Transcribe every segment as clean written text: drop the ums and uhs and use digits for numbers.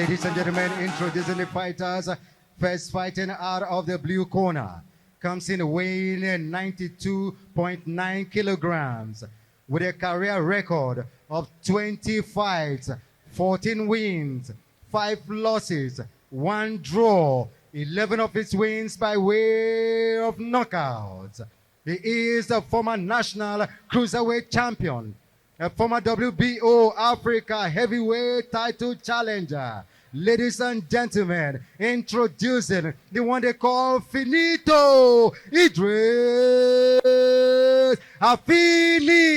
Ladies and gentlemen, introducing the fighters. First fighting out of the blue corner. Comes in weighing 92.9 kilograms with a career record of 20 fights, 14 wins, 5 losses, 1 draw, 11 of his wins by way of knockouts. He is a former national cruiserweight champion, a former WBO Africa heavyweight title challenger. Ladies and gentlemen, introducing the one they call Finito, Idris Afini.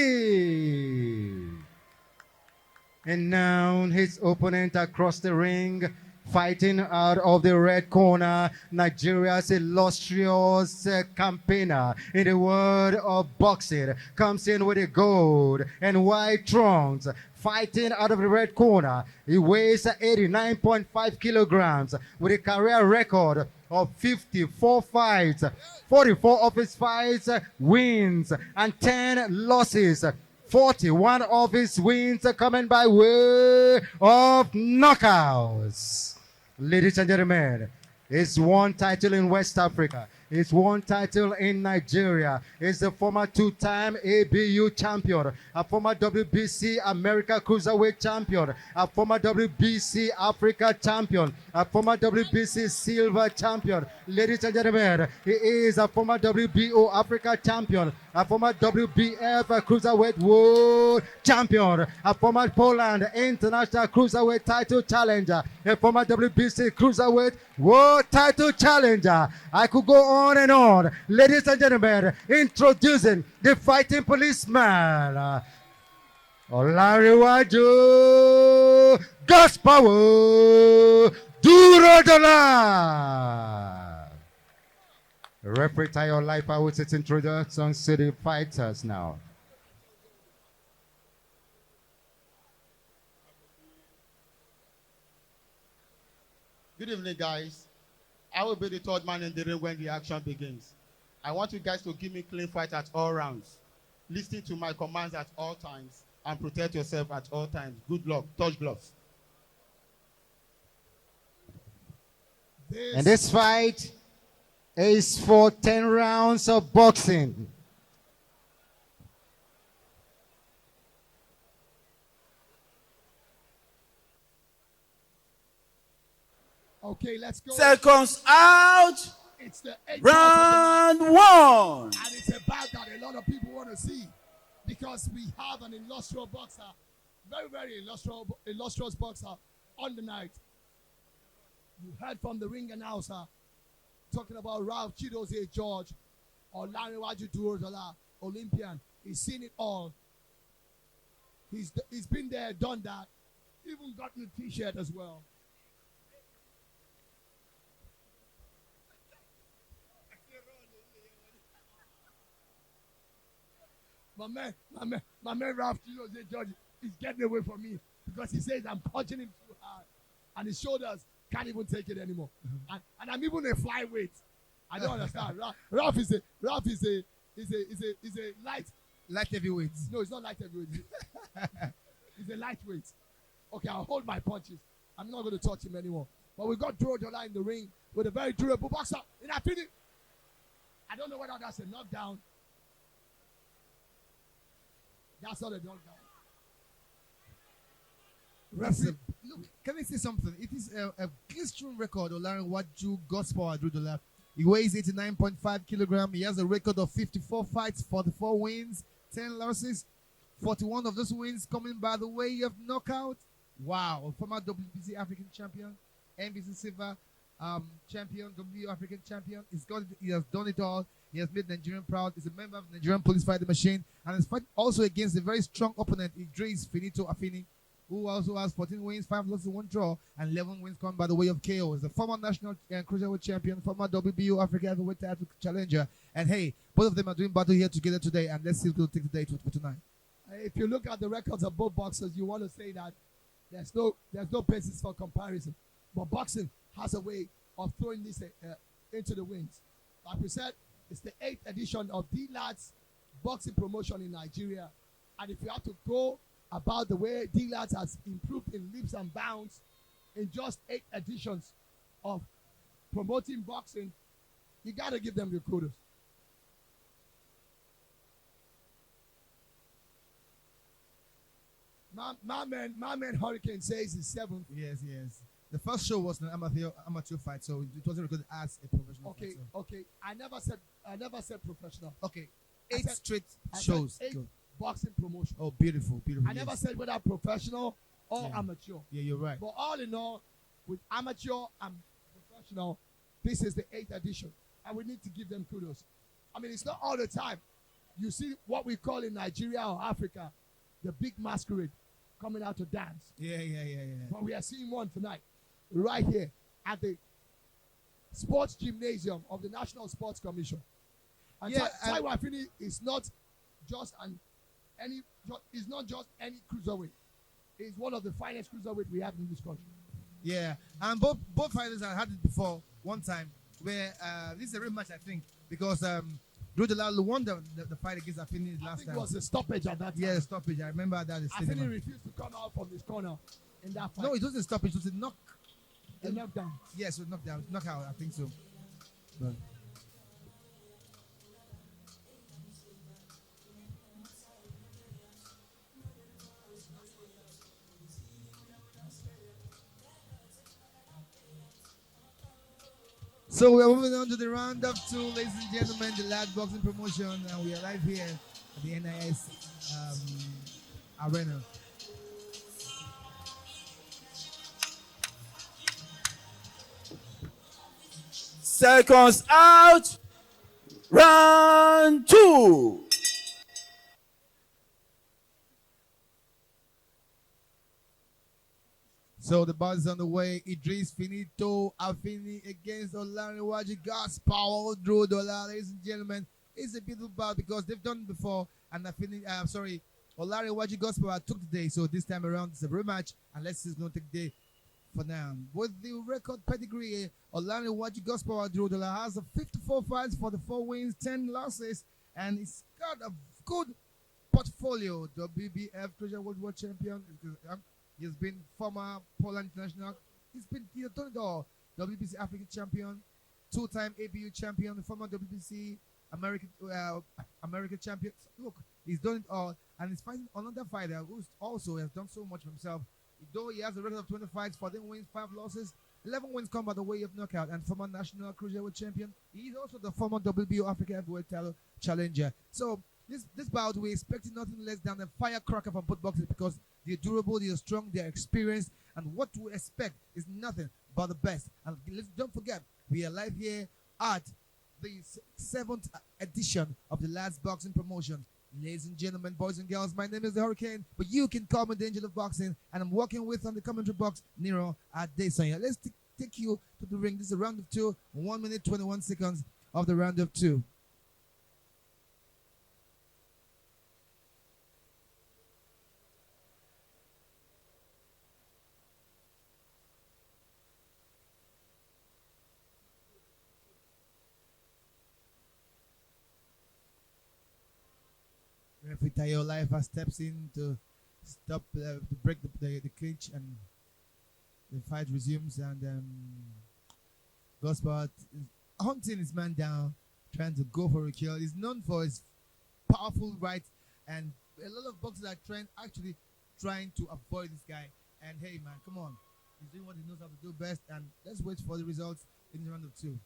And now his opponent across the ring, fighting out of the red corner, Nigeria's illustrious campaigner in the world of boxing, comes in with the gold and white trunks. Fighting out of the red corner, he weighs 89.5 kilograms with a career record of 54 fights, 44 of his fights wins and 10 losses. 41 of his wins are coming by way of knockouts. Ladies and gentlemen, he's won title in West Africa. He's won title in Nigeria. He's a former 2-time ABU champion, a former WBC America Cruiserweight champion, a former WBC Africa champion, a former WBC Silver champion. Ladies and gentlemen, he is a former WBO Africa champion, a former WBF Cruiserweight World champion, a former Poland International Cruiserweight title challenger, a former WBC Cruiserweight World title challenger. I could go on and on. Ladies and gentlemen, introducing the fighting policeman, Olanrewaju, Power, Durodola. Referee Tayo Laipa with its introduction to the fighters now. Good evening, guys. I will be the third man in the ring when the action begins. I want you guys to give me clean fight at all rounds. Listen to my commands at all times and protect yourself at all times. Good luck. Touch gloves. And this fight is for 10 rounds of boxing. Okay, let's go. Seconds out. It's the 8th Round round of the one. night, and it's a bout that a lot of people want to see because we have an illustrious boxer, very illustrious boxer on the night. You heard from the ring announcer talking about Ralph Chidozie George, Olanrewaju Durodola, Olympian. He's seen it all. He's been there, done that, even gotten a T-shirt as well. My man Ralph Chidozie George is getting away from me because he says I'm punching him too hard, and his shoulders can't even take it anymore. And I'm even a flyweight. I don't understand. Ralph is a light heavyweight. No, it's not light heavyweight. He's a lightweight. Okay, I'll hold my punches. I'm not going to touch him anymore. But we got Durodola in the ring with a very durable boxer in Afini. I don't know whether that's a knockdown. That's not a knockdown. Look, can I say something? It is a glistering record. Olanrewaju Power Durodola. He weighs 89.5 kilograms. He has a record of 54 fights, 44 wins, 10 losses. 41 of those wins coming by the way of knockout. Wow. Former WBC African champion, NBC Silver champion, WBO African champion. He has done it all. He has made Nigerian proud. He's a member of the Nigerian Police Fighting Machine. And he's fighting also against a very strong opponent, Idris Finito Afini, who also has 14 wins, 5 losses, 1 draw, and 11 wins come by the way of KO. He's a former national cruiserweight champion, former WBO Africa heavyweight title challenger. And hey, both of them are doing battle here together today. And let's see who's going to take the day for tonight. If you look at the records of both boxers, you want to say that there's no basis for comparison. But boxing has a way of throwing this into the winds. Like we said, it's the 8th edition of D-Lad's boxing promotion in Nigeria. And if you have to go about the way D-Lads has improved in leaps and bounds, in just 8 editions of promoting boxing, you got to give them the kudos. My man Hurricane says he's 7th. Yes, yes. The first show was an amateur fight, so it wasn't recorded as a professional Okay, fight. So. okay. I never said professional. Okay. I 8 said- straight I said shows. 8 Good. boxing promotion. Oh, beautiful, beautiful. I never yes. said whether professional or Yeah. amateur. Yeah, you're right. But all in all, with amateur and professional, this is the 8th edition. And we need to give them kudos. I mean, it's not all the time. You see what we call in Nigeria or Africa, the big masquerade coming out to dance. Yeah. But we are seeing one tonight, right here at the sports gymnasium of the National Sports Commission. And Yeah, Taiwo Afini is not just is not just any cruiserweight. He's one of the finest cruiserweight we have in this country. Yeah, and both fighters have had it before one time where this is a rematch, I think, because Durodola won the fight against Afini I last think time. it was a stoppage at that time. Yeah, stoppage. I remember that. Afini refused to come out from his corner in that fight. No, it wasn't stoppage. It was a knock. a knockdown. Yes, it was knockdown, knockout. I think so. But. So we are moving on to the round of 2, ladies and gentlemen, the last boxing promotion, and we are live here at the NIS arena. Seconds out. Round 2. So the buzz is on the way. Idris Finito Afini against Olanrewaju Gospel Durodola. Ladies and gentlemen, it's a beautiful bout because they've done it before. And Olanrewaju Gospel took the day. So this time around, it's a rematch. And let's see who's going to take the day for now. With the record pedigree, Olanrewaju Gospel Durodola has 54 fights for the 4 wins, 10 losses. And he's got a good portfolio. WBF Treasure World Champion. He's been former Poland international. He's done it all. WBC African champion, 2-time ABU champion, former WBC American champion. Look, he's done it all, and he's fighting another fighter who also has done so much for himself. Though he has a record of 20 fights, 14 wins, 5 losses, 11 wins come by the way of knockout, and former national cruiserweight champion. He's also the former WBO African heavyweight title challenger. So this bout, we're expecting nothing less than a firecracker from both boxers because they're durable, they're strong, they're experienced, and what we expect is nothing but the best. And don't forget, we are live here at the 7th edition of the last boxing promotion. Ladies and gentlemen, boys and girls, my name is the Hurricane, but you can call me the Angel of Boxing, and I'm working with on the commentary box, Nero Adesanya. Let's take you to the ring. This is a round of 2, 1 minute, 21 seconds of the round of 2. Referee Tayo Life steps in to stop, to break the clinch, and the fight resumes. And Gospel is hunting his man down, trying to go for a kill. He's known for his powerful right, and a lot of boxers are trying to avoid this guy. And hey, man, come on, he's doing what he knows how to do best. And let's wait for the results in the round of 2.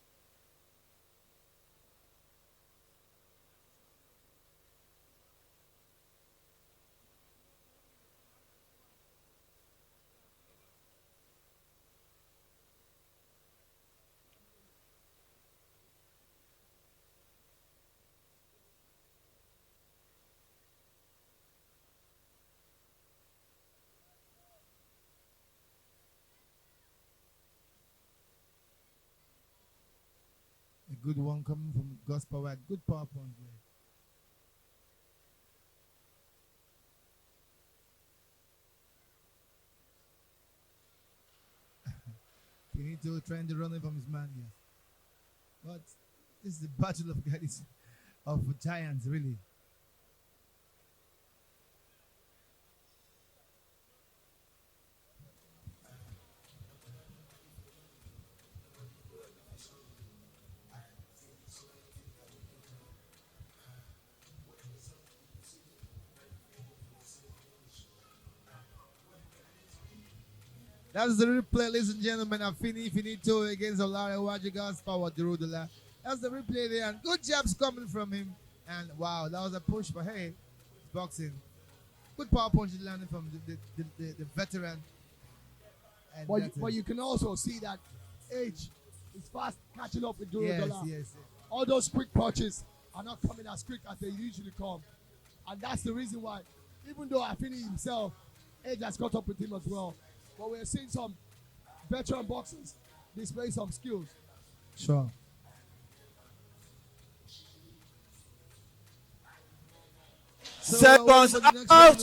A good one coming from Gospel. Good power punch there. Finito trying to run away from his man here. But this is the battle of guys, of giants, really. That's the replay, ladies and gentlemen. Afini Finito against Olanrewaju Godspower Durodola. That's the replay there, and good jabs coming from him. And wow, that was a push, but hey, it's boxing. Good power punch landing from the veteran. And But you can also see that Age is fast catching up with Durodola. yes. All those quick punches are not coming as quick as they usually come. And that's the reason why, even though Afini himself, Age has caught up with him as well. But we're seeing some veteran boxers display some skills. Sure. Seconds out.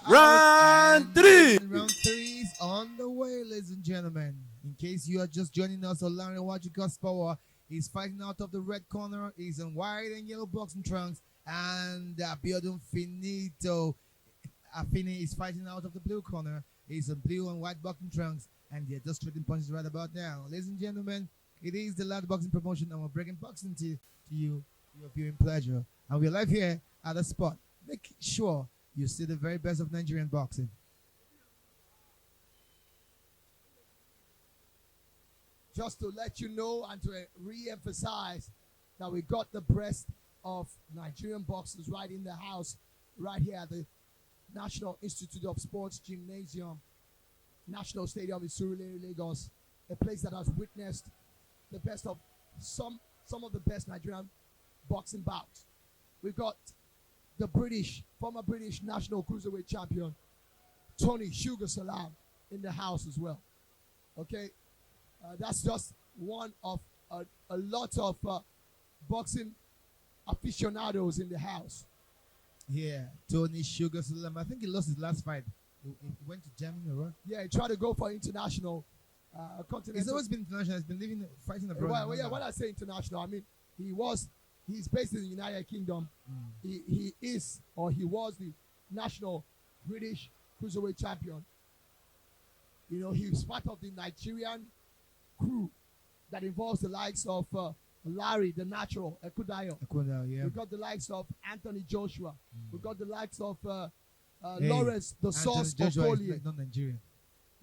Round 3. Round 3 is on the way, ladies and gentlemen. In case you are just joining us, Olanrewaju Godspower is fighting out of the red corner. He's in white and yellow boxing trunks. And Abiodun Finito Afini is fighting out of the blue corner. He's in blue and white boxing trunks. And they're just trading punches right about now. Ladies and gentlemen, it is the Loud Boxing Promotion, and we're bringing boxing to you, your viewing pleasure. And we're live here at the spot. Make sure you see the very best of Nigerian boxing. Just to let you know and to re-emphasize that we got the best of Nigerian boxers right in the house, right here at the National Institute of Sports Gymnasium, National Stadium in Surulere, Lagos, a place that has witnessed the best of some of the best Nigerian boxing bouts. We've got the former British national cruiserweight champion, Tony Sugar Salam, in the house as well. Okay, that's just one of a lot of boxing aficionados in the house. Yeah, Tony Sugar Salam. I think he lost his last fight. He went to Germany, right? Yeah, he tried to go for international. He's always been international. He's been fighting abroad. Well, yeah, when I say international, I mean he's based in the United Kingdom. He was the national British cruiserweight champion. You know, he's part of the Nigerian crew that involves the likes of Larry, the Natural, Ekudayo. Yeah. We've got the likes of Anthony Joshua. We've got the likes of Lawrence, the Sauce Okolie. Not Nigerian.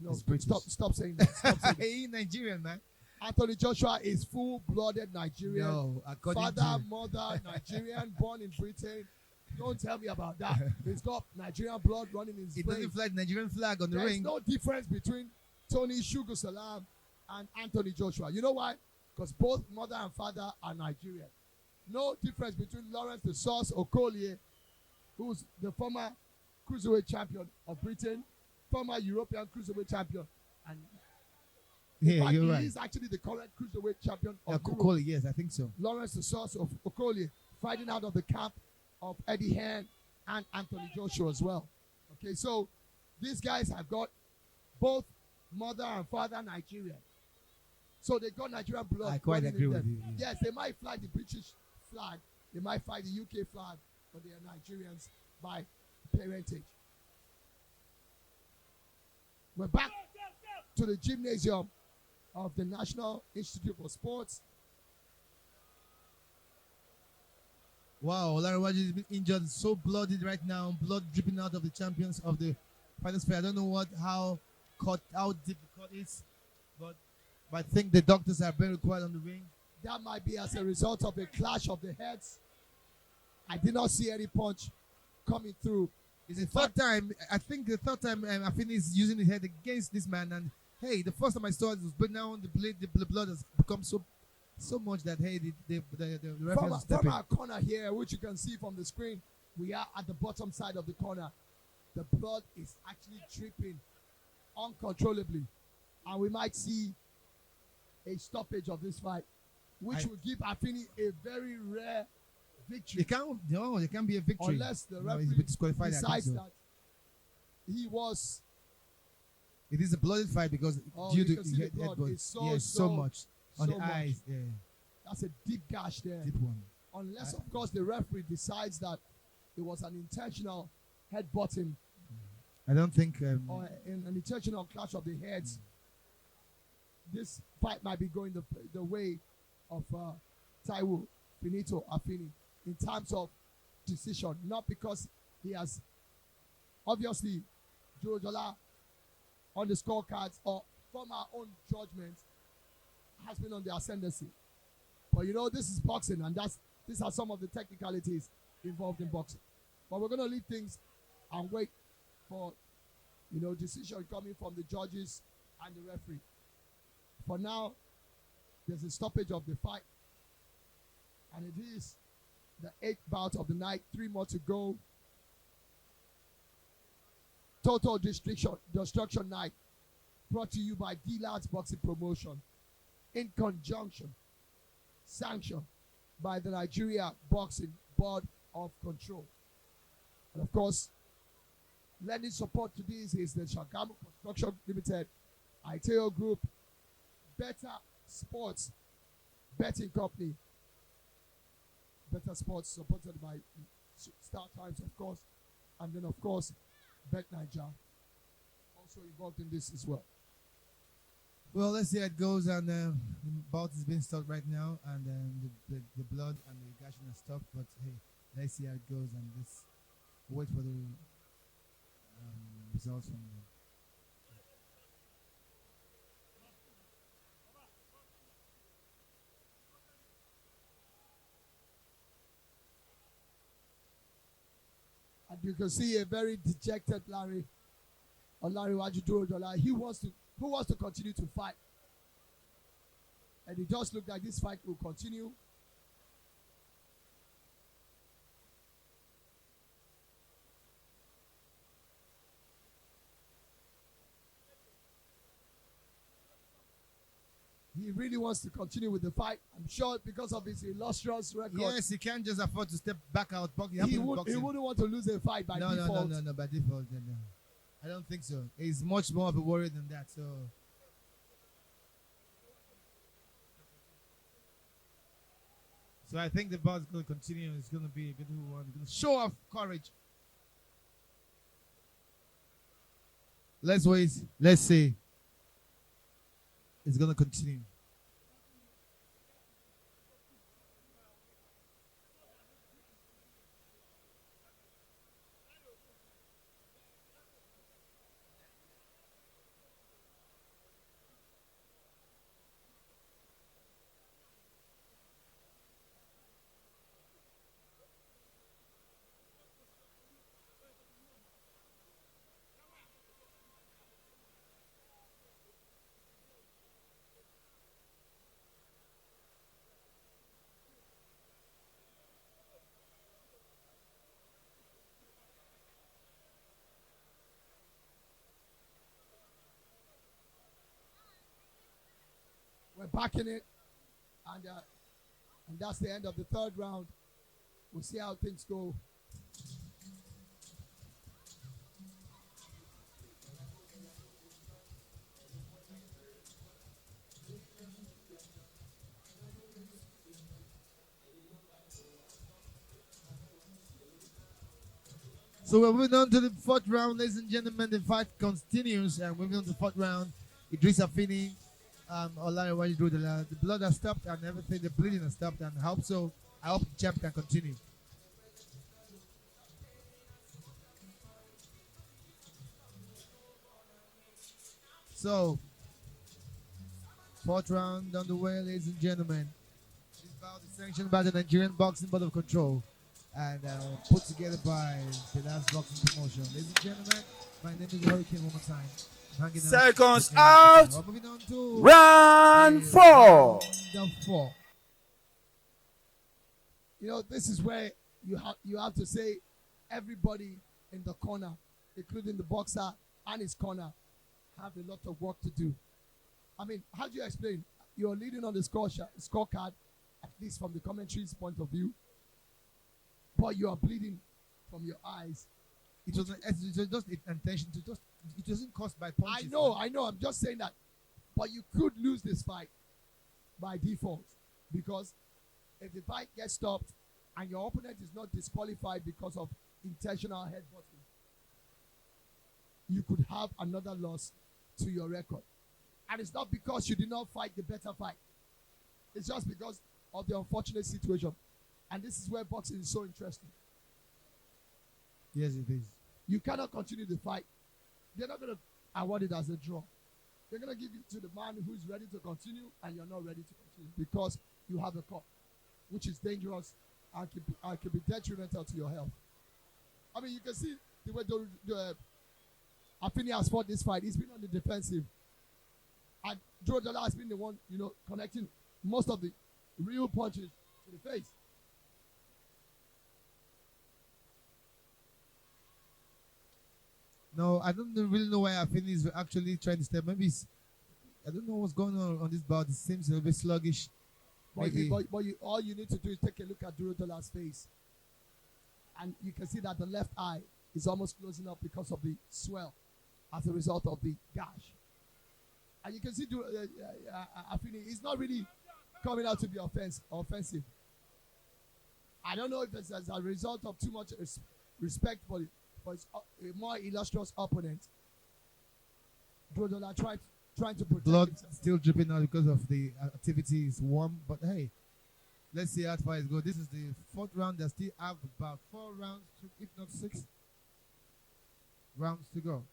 No, stop saying that. Stop saying that. He's Nigerian, man. Anthony Joshua is full-blooded Nigerian. No, Father, mother, Nigerian, born in Britain. Don't tell me about that. He's got Nigerian blood running in his veins. He doesn't fly the Nigerian flag on the There's ring. no difference between Tony Sugar Salam and Anthony Joshua. You know why? Because both mother and father are Nigerian. No difference between Lawrence the Sauce Okolie, who's the former cruiserweight champion of Britain, former European cruiserweight champion, and Yeah, you're right. he is actually the current cruiserweight champion of Europe. Okolie, yes, I think so. Lawrence the Sauce of Okolie fighting out of the camp of Eddie Hearn and Anthony Joshua as well. Okay, so these guys have got both mother and father Nigerian. So they got Nigerian blood. I quite running agree in with them. you. Yes, they might fly the British flag, they might fly the UK flag, but they are Nigerians by parentage. We're back to the gymnasium of the National Institute for Sports. Wow, Olanrewaju has been injured, so bloodied right now, blood dripping out of the champions of the fighters fair. I don't know how deep the cut is, but I think the doctors are very quiet on the ring. That might be as a result of a clash of the heads. I did not see any punch coming through. It's the third time. I think the third time Afini is using his head against this man. And hey, the first time I saw it was, but now the blood has become so much that hey, the referee has to step from in. our corner here, which you can see from the screen, we are at the bottom side of the corner. The blood is actually dripping uncontrollably, and we might see a stoppage of this fight, which will give Afini a very rare victory. There can't be a victory Unless the he's referee been disqualified. decides that he was. It is a blooded fight because due you to can see the blood. headbutt. It's So much on so the much. eyes. Yeah, That's a deep gash there. deep one. Unless, of course, the referee decides that it was an intentional headbutting I don't think. or an intentional clash of the heads. This fight might be going the way of Taiwo Finito Afini in terms of decision, not because he has obviously Durodola on the scorecards or from our own judgment has been on the ascendancy. But you know, this is boxing, and these are some of the technicalities involved in boxing. But we're going to leave things and wait for, decision coming from the judges and the referee. For now, there's a stoppage of the fight, and it is the 8th bout of the night. 3 more to go. Total Destruction Night, brought to you by D-Lads Boxing Promotion, in conjunction, sanctioned by the Nigeria Boxing Board of Control. And of course, lending support to this is the Shagamu Construction Limited, Iteo Group, Better Sports Betting Company, Better Sports supported by Star Times, of course, and then of course Bet Niger also involved in this as well. Well, let's see how it goes, and the bout is being stopped right now, and the blood and the gashing has stopped. But hey, let's see how it goes, and let's wait for the results from them. And you can see a very dejected Olanrewaju Durodola. Who wants to continue to fight. And it does look like this fight will continue. He really wants to continue with the fight. I'm sure because of his illustrious record. Yes, he can't just afford to step back out boxing. He wouldn't want to lose a fight by default. No, by default. No. I don't think so. He's much more of a warrior than that. So I think the bout is going to continue. It's going to be a beautiful one. It's going to show off courage. Let's wait. Let's see. It's going to continue. We're back in it, and that's the end of the 3rd round. We'll see how things go. So we're moving on to the 4th round, ladies and gentlemen. The fight continues, and moving on to the 4th round. Idris Afini, Olanrewaju Durodola. The blood has stopped and everything. The bleeding has stopped, and I hope the champ can continue. So, 4th round on the way, ladies and gentlemen. This bout is sanctioned by the Nigerian Boxing Board of Control and put together by the last boxing promotion. Ladies and gentlemen, my name is Hurricane one more time. Seconds out. We're moving on to Round 4. round 4. This is where you have to say everybody in the corner, including the boxer and his corner, have a lot of work to do. I mean, how do you explain? You're leading on the scorecard, at least from the commentary's point of view, but you are bleeding from your eyes. It was just intention to just. It wasn't caused by punches. I know. I'm just saying that, but you could lose this fight by default because if the fight gets stopped and your opponent is not disqualified because of intentional headbutting, you could have another loss to your record. And it's not because you did not fight the better fight. It's just because of the unfortunate situation. And this is where boxing is so interesting. Yes, it is. You cannot continue the fight. They're not going to award it as a draw. They're going to give it to the man who's ready to continue and you're not ready to continue because you have a cut, which is dangerous and can be detrimental to your health. I mean, you can see the way the Afini has fought this fight. He's been on the defensive. And Durodola has been the one, connecting most of the real punches to the face. No, I don't really know why Afini is actually trying to step. Maybe I don't know what's going on this bout. It seems a little bit sluggish. But all you need to do is take a look at Durodola's face. And you can see that the left eye is almost closing up because of the swell as a result of the gash. And you can see Afini is not really coming out to be offensive. I don't know if it's as a result of too much respect for his a more illustrious opponent. Durodola trying to protect Blood himself. still dripping out because of the activity is warm. But hey, let's see how far it goes. This is the fourth round. They still have about 4 rounds, if not 6 rounds to go.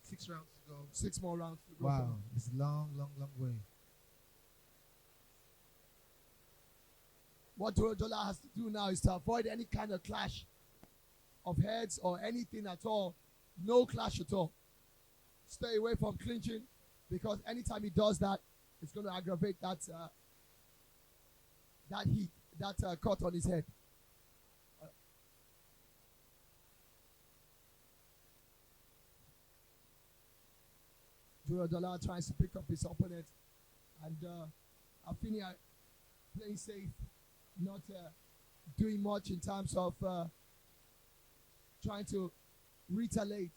6 rounds to go. 6 more rounds to go. Wow, it's a long way. What Durodola has to do now is to avoid any kind of clash of heads or anything at all. No clash at all. Stay away from clinching because anytime he does that, it's going to aggravate that heat, that cut on his head. Durodola tries to pick up his opponent, and Afini playing safe, not doing much in terms of trying to retaliate.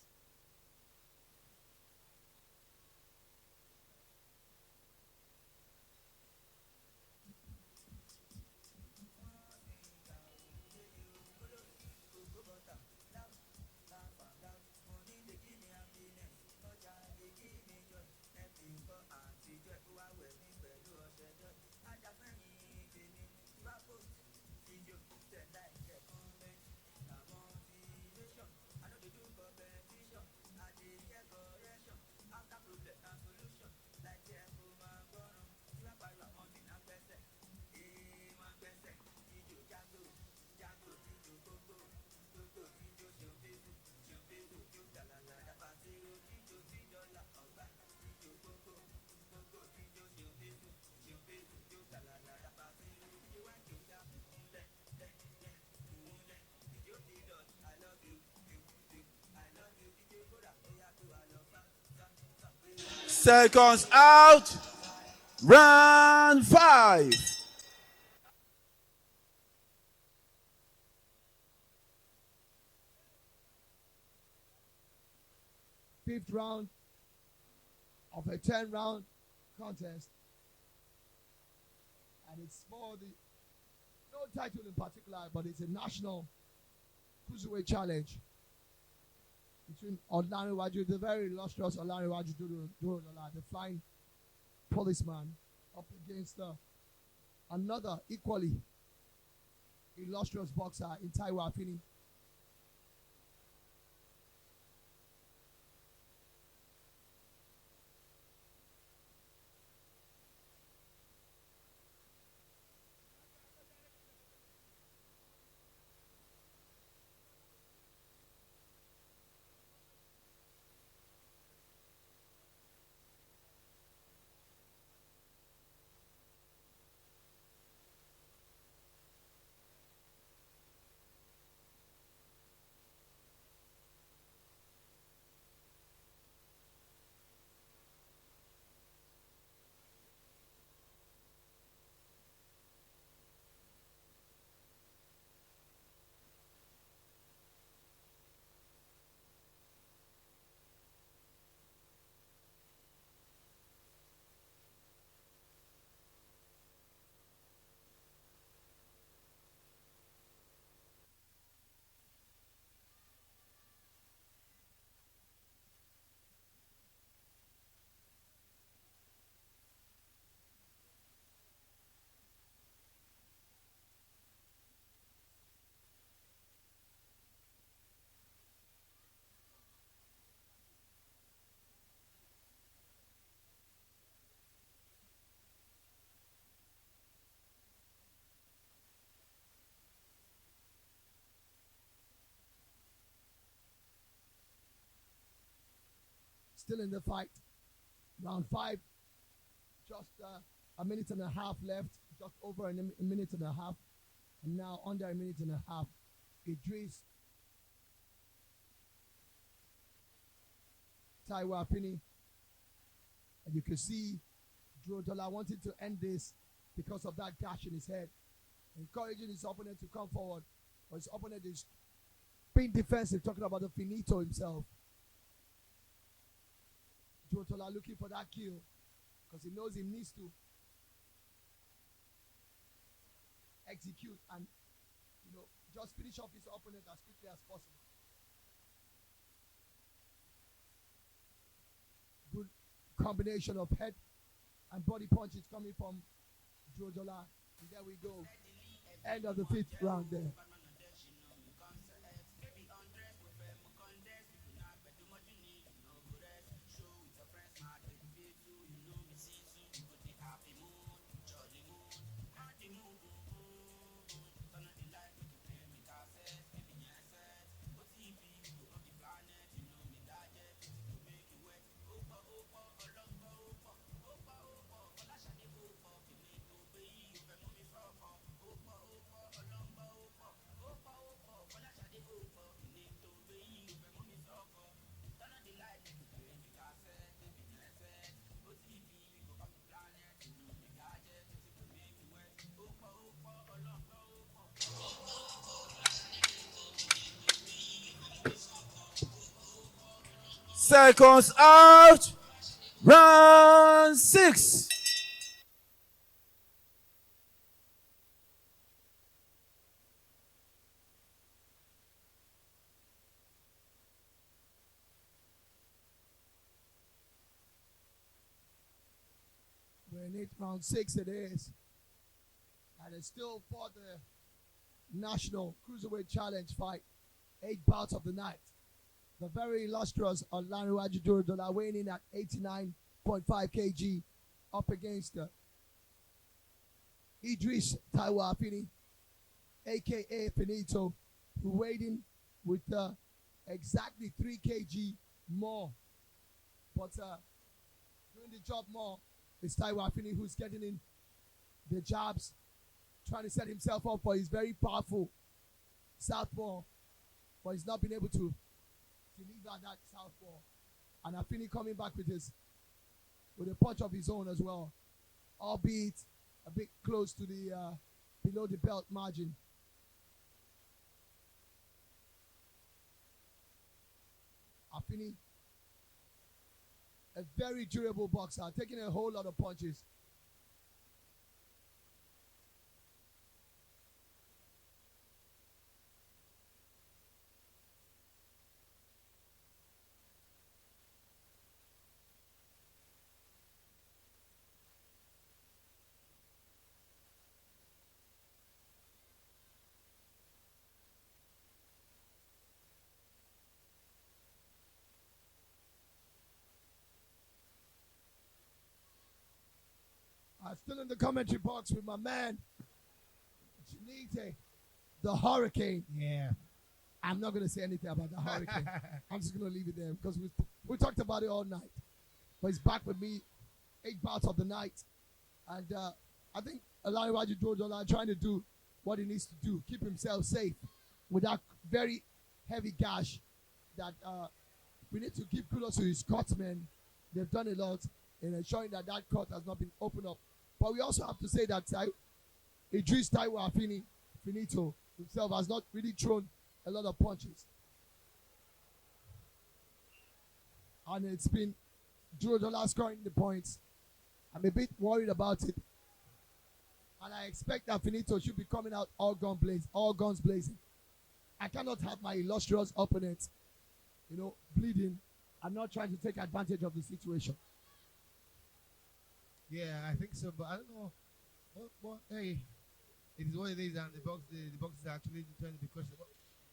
Seconds out. Round 5. Fifth round of a 10-round contest. And it's for no title in particular, but it's a national cruiserweight challenge between Olanrewaju, the very illustrious Olanrewaju Durodola, the flying policeman, up against another equally illustrious boxer in Afini. Still in the fight. Round 5. Just a minute and a half left. Just over a minute and a half. And now under a minute and a half. Idris. Taiwo Afini. And you can see Durodola wanted to end this because of that gash in his head. Encouraging his opponent to come forward. But his opponent is being defensive, talking about the finito himself. Durodola looking for that kill because he knows he needs to execute and just finish off his opponent as quickly as possible. Good combination of head and body punches coming from Durodola. And there we go. End of the 5th round there. Seconds out. Round 6. We're in round 6 it is. And it's still for the National Cruiserweight Challenge fight. 8 bouts of the night. The very illustrious Olanrewaju Durodola weighing in at 89.5 kg up against Idris Taiwo Afini, aka Finito, who weighed in with exactly 3 kg more. But doing the job more is Taiwo Afini, who's getting in the jabs, trying to set himself up for his very powerful southpaw, but he's not been able to deliver that southpaw. And Afini coming back with a punch of his own as well, albeit a bit close to the below the belt margin. Afini, a very durable boxer, taking a whole lot of punches. Still in the commentary box with my man, Janite, the Hurricane. Yeah. I'm not going to say anything about the Hurricane. I'm just going to leave it there because we talked about it all night. But he's back with me, 8 bouts of the night. And I think Olanrewaju Durodola trying to do what he needs to do, keep himself safe with that very heavy gash that we need to give kudos to his cutsmen. They've done a lot in ensuring that cut has not been opened up. But we also have to say that Idris Taiwo Afini, Finito himself, has not really thrown a lot of punches. And it's been Durodola scoring the points. I'm a bit worried about it. And I expect that Finito should be coming out all guns blazing. I cannot have my illustrious opponent, bleeding and not trying to take advantage of the situation. Yeah, I think so, but I don't know. Well, hey, it is what it is, and the box is actually determined because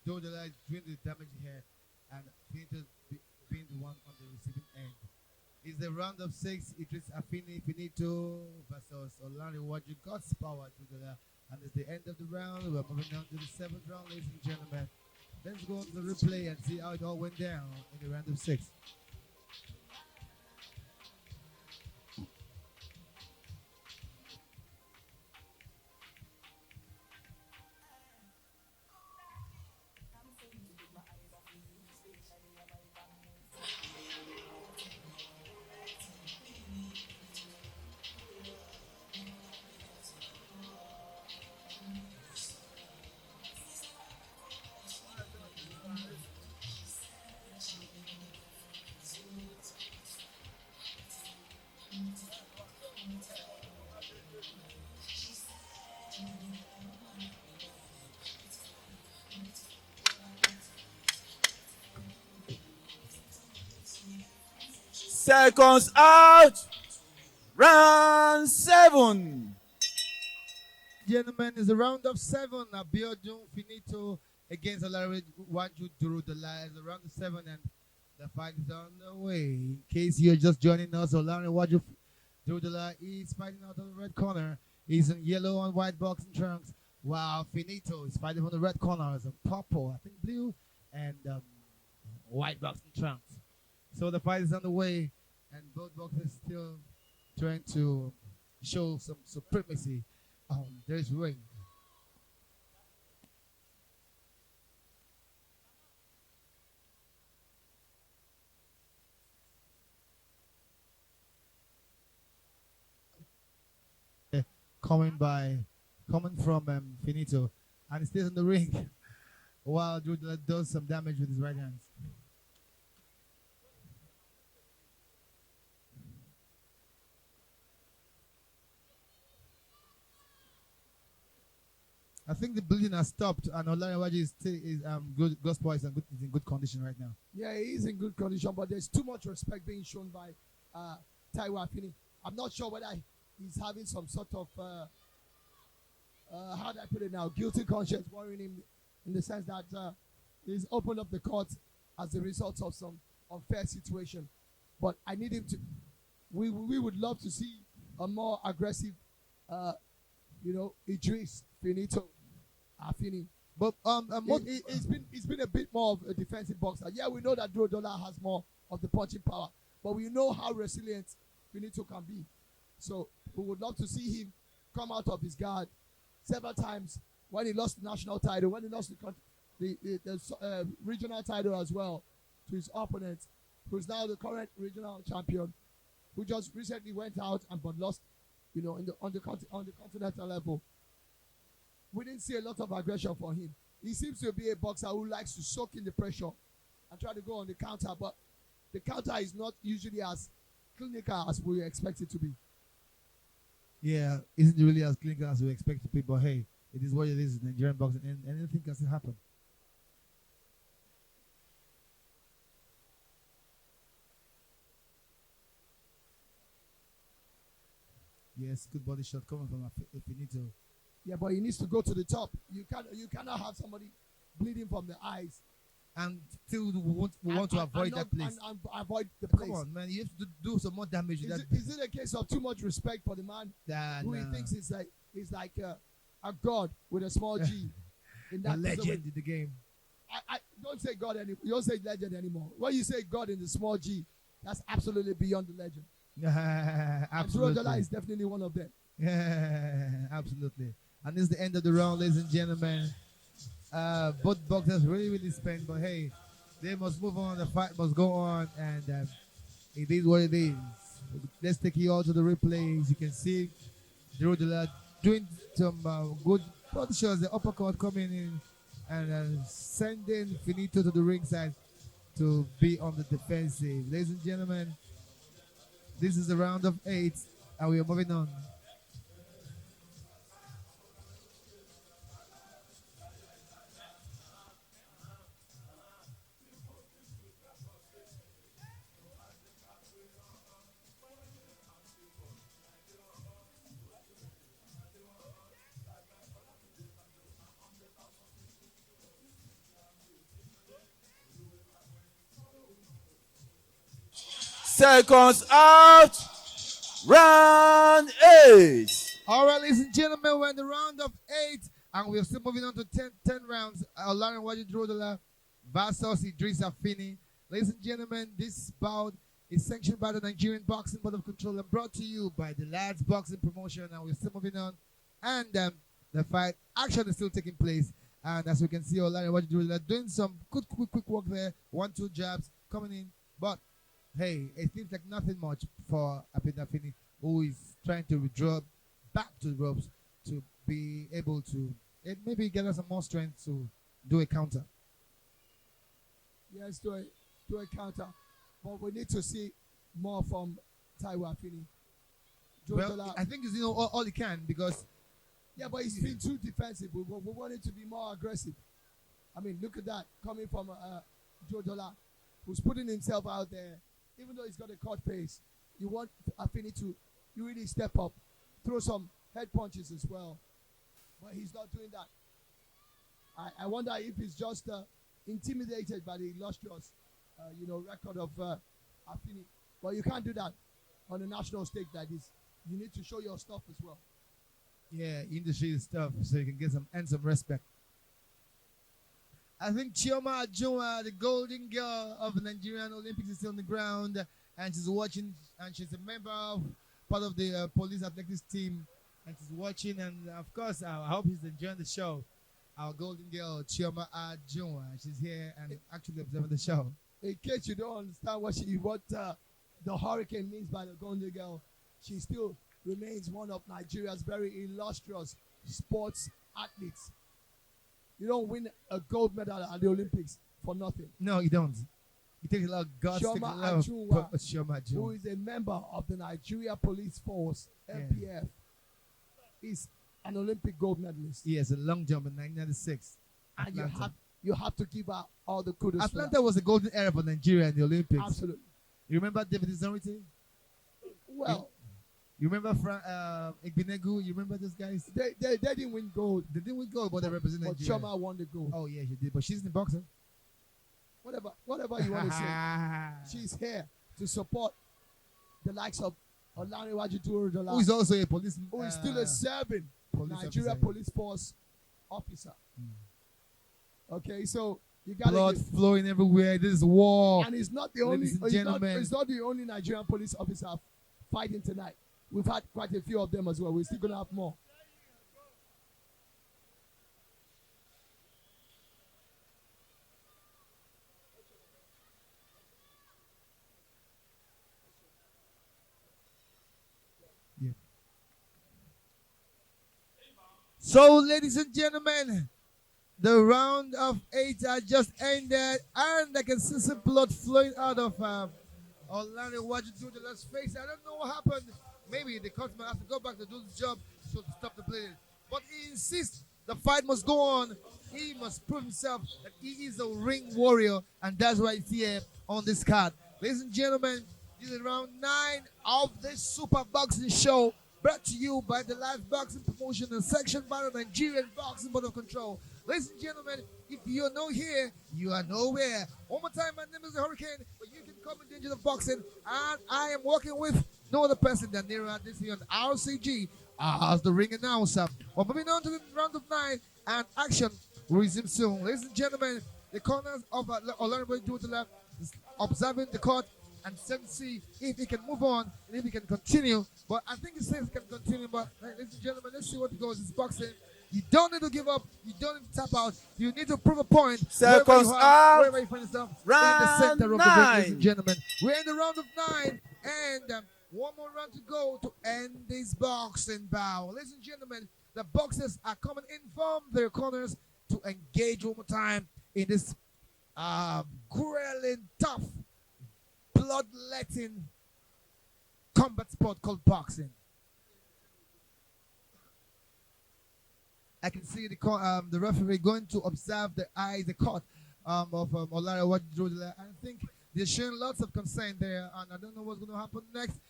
Durodola is doing the damage here, and Finito being the one on the receiving end. It's the round of 6. Idris Afini Finito versus Olanrewaju God's Power Durodola, and it's the end of the round. We're moving on to the 7th round, ladies and gentlemen. Let's go on to the replay and see how it all went down in the round of 6. seconds out. Round 7. Gentlemen, it's a round of 7. Abiodun Finito against Olanrewaju Durodola is a round of 7, and the fight is on the way. In case you're just joining us, Olanrewaju Durodola is fighting out of the red corner. He's in yellow and white boxing trunks, while Finito is fighting from the red corner as a purple, I think blue, and white boxing trunks. So the fight is on the way, and both boxers still trying to show some supremacy on this ring. Coming from Finito, and he stays in the ring while Durodola does some damage with his right hands. I think the bleeding has stopped, and Olanrewaju is good. Gospel is in good condition right now. Yeah, he is in good condition, but there's too much respect being shown by Afini. I'm not sure whether he's having some sort of how do I put it now, guilty conscience worrying him, in the sense that he's opened up the court as a result of some unfair situation. But I need him to. We would love to see a more aggressive, Idris Finito. Afini. But it's been a bit more of a defensive boxer. Yeah, we know that Durodola has more of the punching power, but we know how resilient Finito can be. So we would love to see him come out of his guard several times when he lost the national title, when he lost the regional title as well to his opponent, who's now the current regional champion, who just recently went out but lost, on the continental level. We didn't see a lot of aggression from him. He seems to be a boxer who likes to soak in the pressure and try to go on the counter, but the counter is not usually as clinical as we expect it to be. Yeah, isn't really as clinical as we expect it to be, but hey, it is what it is in Nigerian boxing, and anything can still happen. Yes, good body shot coming from Finito. Yeah, but he needs to go to the top. You cannot have somebody bleeding from the eyes and still want to avoid that place. And avoid the place. Come on, man, you have to do some more damage. Is it a case of too much respect for the man who he thinks is like a god with a small G? In that a legend in the game. I don't say God anymore. You don't say legend anymore. When you say God in the small G, that's absolutely beyond the legend. Absolutely. Durodola is definitely one of them. Yeah, absolutely. And this is the end of the round, ladies and gentlemen. Both boxers really spent, but hey, they must move on. The fight must go on, and it is what it is. Let's take you all to the replays. You can see Durodola doing some good body shots. The uppercut coming in and sending Finito to the ringside to be on the defensive. Ladies and gentlemen, this is the round of 8, and we are moving on. Seconds out. Round 8. All right, ladies and gentlemen, we're in the round of 8, and we're still moving on to 10 rounds. Olanrewaju Durodola versus Idris Afini. Ladies and gentlemen, this bout is sanctioned by the Nigerian Boxing Board of Control and brought to you by the Lads Boxing Promotion, and we're still moving on. And the fight action is still taking place. And as we can see, Olanrewaju Durodola doing some good quick work there. 1-2 jabs coming in. But hey, it seems like nothing much for Afini, who is trying to withdraw back to the ropes to be able to maybe get us some more strength to do a counter. Yes, do a counter. But we need to see more from Afini. Well, I think he's doing all he can, because... Yeah, but he's been too defensive. We want him to be more aggressive. I mean, look at that, coming from Durodola, who's putting himself out there even though he's got a cut face, you want Afini to you really step up, throw some head punches as well. But he's not doing that. I wonder if he's just intimidated by the illustrious, record of Afini. But you can't do that on a national stage like this. You need to show your stuff as well. Yeah, industry stuff, so you can get some respect. I think Chioma Ajunwa, the golden girl of the Nigerian Olympics, is still on the ground, and she's watching, and she's a member of part of the police athletics team, and she's watching, and of course, I hope he's enjoying the show. Our golden girl, Chioma Ajunwa, she's here and actually observing the show. In case you don't understand what the hurricane means by the golden girl, she still remains one of Nigeria's very illustrious sports athletes. You don't win a gold medal at the Olympics for nothing. No, you don't. It takes a lot of guts. Chioma Ajunwa, Chioma Ajunwa, who is a member of the Nigeria Police Force, NPF, is an Olympic gold medalist. Yes, a long jump in 1996. And you have to give her all the kudos. Atlanta was the golden era for Nigeria in the Olympics. Absolutely. You remember David Izarite? Well, you remember Igbinegu? You remember those guys? they didn't win gold. They didn't win gold, but they represent But Nigeria. Chioma won the gold. Oh yeah, she did. But she's in boxing. Whatever you want to say, she's here to support the likes of Olanrewaju Durodola, Who is also a police. who is still a serving Nigeria officer. Police Force officer. Okay, so you got Blood flowing everywhere. This is war. and he's not the only. Ladies and He's not, gentlemen. he's not the only Nigerian police officer fighting tonight. We've had quite a few of them as well. We're still gonna have more. So, ladies and gentlemen, the round of 8 just ended, and I can see some blood flowing out of Olanrewaju. Let's face it, I don't know what happened. Maybe the customer has to go back to do the job to stop the bleeding. But he insists the fight must go on. He must prove himself that he is a ring warrior, and that's why he's here on this card. Ladies and gentlemen, this is round 9 of this Super Boxing Show, brought to you by the Live Boxing Promotion and sanctioned by the Nigerian Boxing Board of Control. Ladies and gentlemen, if you are not here, you are nowhere. One more time, my name is the Hurricane, but you can come in danger of boxing, and I am working with no other person than Nero this here on RCG as the ring announcer. Well, moving on to the round of 9, and action will resume soon. Ladies and gentlemen, the corners of Olanrewaju to the left is observing the court and see if he can move on and if he can continue. But I think he says he can continue. But ladies and gentlemen, let's see what goes. It's boxing. You don't need to give up. You don't need to tap out. You need to prove a point. Seconds out. Wherever you find yourself in the Round center of the ring, ladies 9. and gentlemen. We're in the round of 9, and one more round to go to end this boxing bout. Ladies and gentlemen, the boxers are coming in from their corners to engage one more time in this grueling, tough, bloodletting combat sport called boxing. I can see the referee going to observe the court of Olanrewaju. I think they're showing lots of concern there, and I don't know what's going to happen next.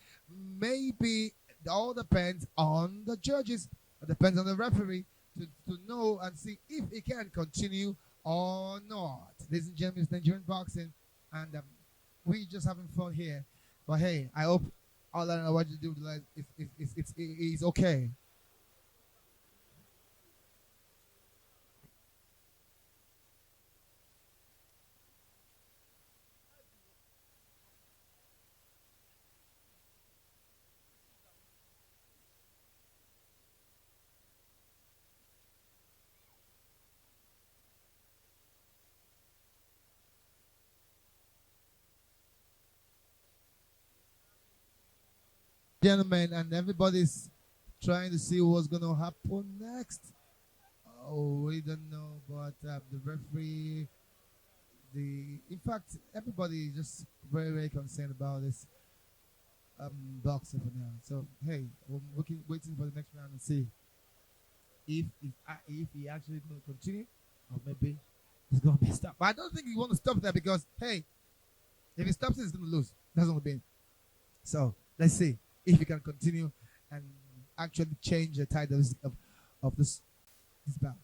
Maybe it all depends on the judges. It depends on the referee to know and see if he can continue or not. Ladies and gentlemen, it's Nigerian boxing, and we just having fun here. But hey, I hope Olanrewaju is okay. Gentlemen, and everybody's trying to see what's going to happen next. Oh, we don't know, but the referee, in fact, everybody is just very, very concerned about this boxing for now. So, hey, we're waiting for the next round and see if he actually going to continue, or maybe he's going to be stopped. But I don't think he want to stop that because, hey, if he stops it, he's going to lose. That's only been. So let's see if we can continue and actually change the tide of this bout.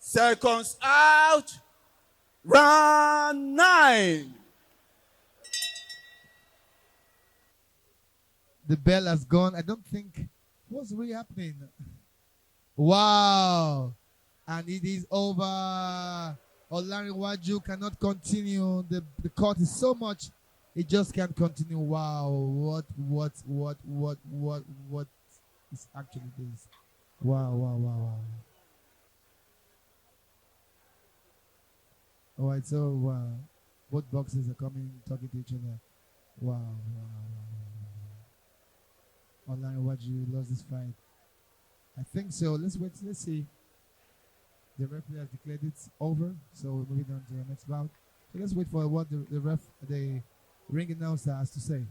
Seconds out. Round 9. The bell has gone. I don't think what's really happening. Wow. And it is over. Olanrewaju cannot continue. The court is so much. It just can't continue. Wow. What is actually this? Wow. All right, so both boxers are coming, talking to each other. Wow. Olanrewaju lost this fight. I think so. Let's wait. Let's see. The referee has declared it over, so we're moving on to the next bout. So let's wait for what the ring announcer has to say.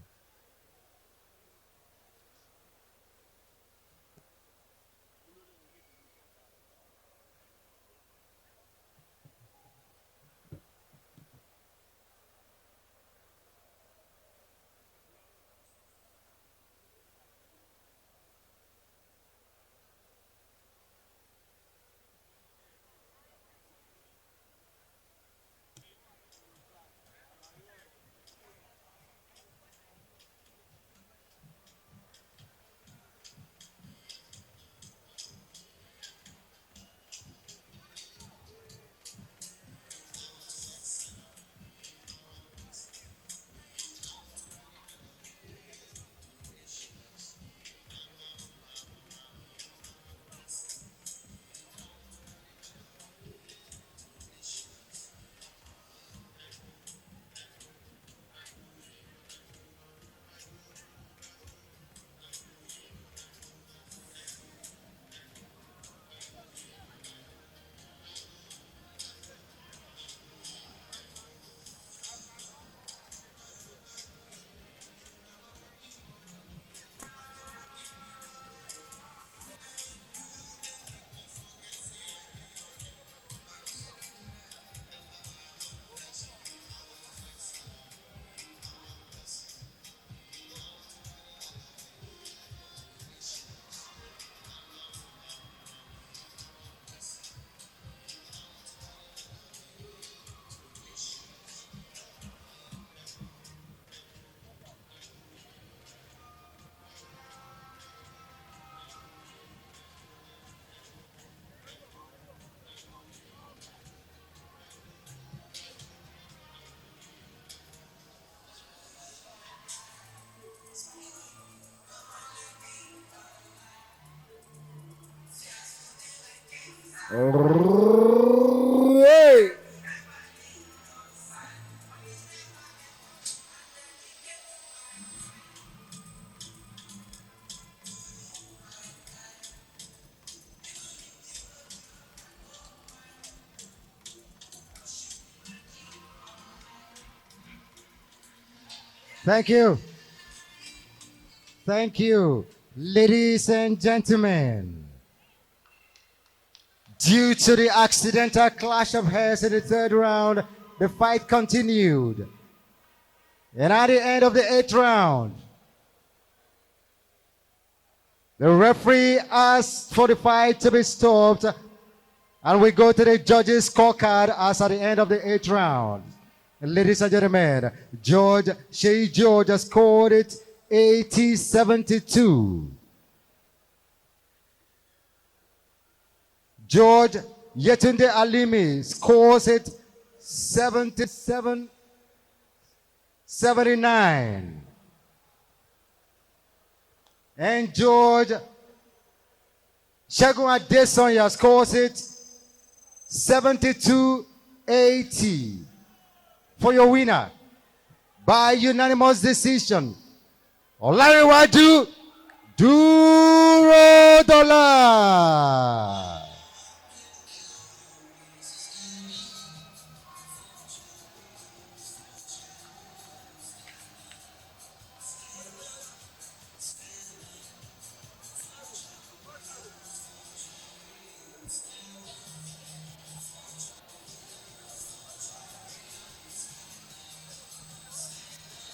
Thank you. Thank you, ladies and gentlemen. Due to the accidental clash of heads in the third round, the fight continued. And at the end of the 8th round, the referee asked for the fight to be stopped, and we go to the judges' scorecard as at the end of the 8th round. Ladies and gentlemen, George has scored it 80-72. George Yetunde Alimi scores it 77-79. And George Segun Adesanya scores it 72-80. For your winner, by unanimous decision, Olanrewaju Durodola.